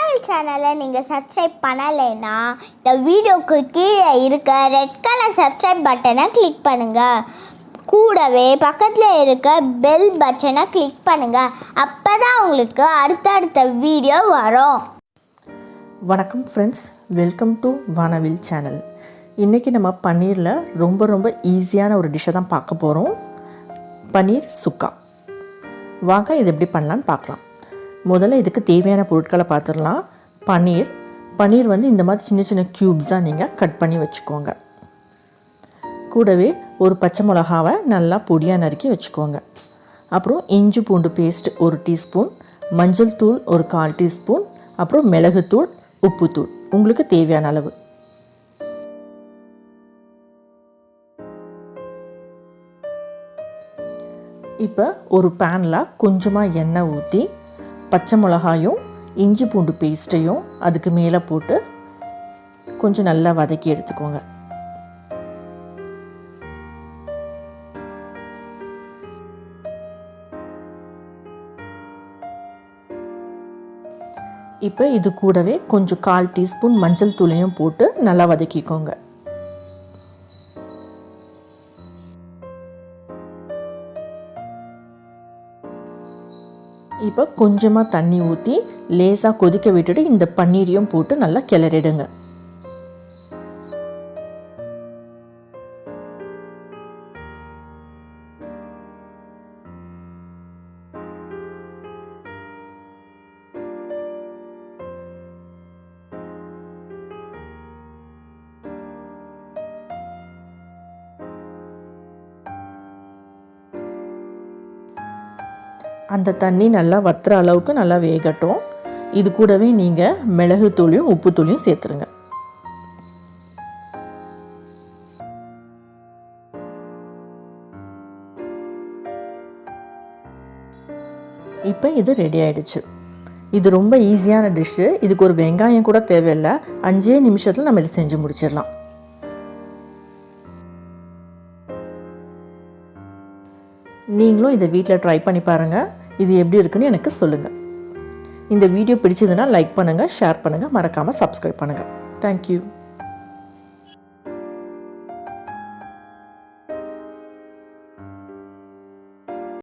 வானவில் சேனலை நீங்கள் சப்ஸ்கிரைப் பண்ணலைன்னா இந்த வீடியோக்கு கீழே இருக்க ரெட் கலர் சப்ஸ்கிரைப் பட்டனை கிளிக் பண்ணுங்கள். கூடவே பக்கத்தில் இருக்க பெல் பட்டனை கிளிக் பண்ணுங்கள். அப்போ தான் உங்களுக்கு அடுத்தடுத்த வீடியோ வரும். வணக்கம் ஃப்ரெண்ட்ஸ், வெல்கம் டு வானவில் சேனல். இன்றைக்கி நம்ம பன்னீரில் ரொம்ப ஈஸியான ஒரு டிஷ்ஷை தான் பார்க்க போகிறோம். பன்னீர் சுக்கா. வாங்க இது எப்படி பண்ணலான்னு பார்க்கலாம். முதல்ல இதுக்கு தேவையான பொருட்களை பார்த்துடலாம். பன்னீர் வந்து இந்த மாதிரி சின்ன சின்ன க்யூப்ஸாக நீங்கள் கட் பண்ணி வச்சுக்கோங்க. கூடவே ஒரு பச்சை மிளகாவை நல்லா பொடியாக நறுக்கி வச்சுக்கோங்க. அப்புறம் இஞ்சி பூண்டு பேஸ்ட் 1 டீஸ்பூன், மஞ்சள் தூள் ஒரு 1/4 டீஸ்பூன், அப்புறம் மிளகுத்தூள், உப்புத்தூள் உங்களுக்கு தேவையான அளவு. இப்போ ஒரு பேனில் கொஞ்சமாக எண்ணெய் ஊற்றி பச்சை மிளகாயும் இஞ்சி பூண்டு பேஸ்ட்டையும் அதுக்கு மேலே போட்டு கொஞ்சம் நல்லா வதக்கி எடுத்துக்கோங்க. இப்போ இது கூடவே கொஞ்சம் 1/4 டீஸ்பூன் மஞ்சள் தூளையும் போட்டு நல்லா வதக்கிக்கோங்க. இப்போ கொஞ்சமாக தண்ணி ஊற்றி லேசாக கொதிக்க விட்டுட்டு இந்த பன்னீரையும் போட்டு நல்லா கிளறிடுங்க. அந்த தண்ணி நல்லா வத்துற அளவுக்கு நல்லா வேகட்டும். இது கூடவே நீங்கள் மிளகுத்தூளையும் உப்புத்தூளையும் சேர்த்துருங்க. இப்போ இது ரெடி ஆயிடுச்சு. இது ரொம்ப ஈஸியான டிஷ்ஷு. இதுக்கு ஒரு வெங்காயம் கூட தேவையில்லை. 5 நிமிஷத்தில் நம்ம இதை செஞ்சு முடிச்சிடலாம். நீங்களும் இதை வீட்டில் ட்ரை பண்ணி பாருங்கள். இது எப்படி இருக்குன்னு எனக்கு சொல்லுங்கள். இந்த வீடியோ பிடிச்சதுன்னா லைக் பண்ணுங்கள், ஷேர் பண்ணுங்கள், மறக்காமல் சப்ஸ்கிரைப் பண்ணுங்கள். தேங்க்யூ.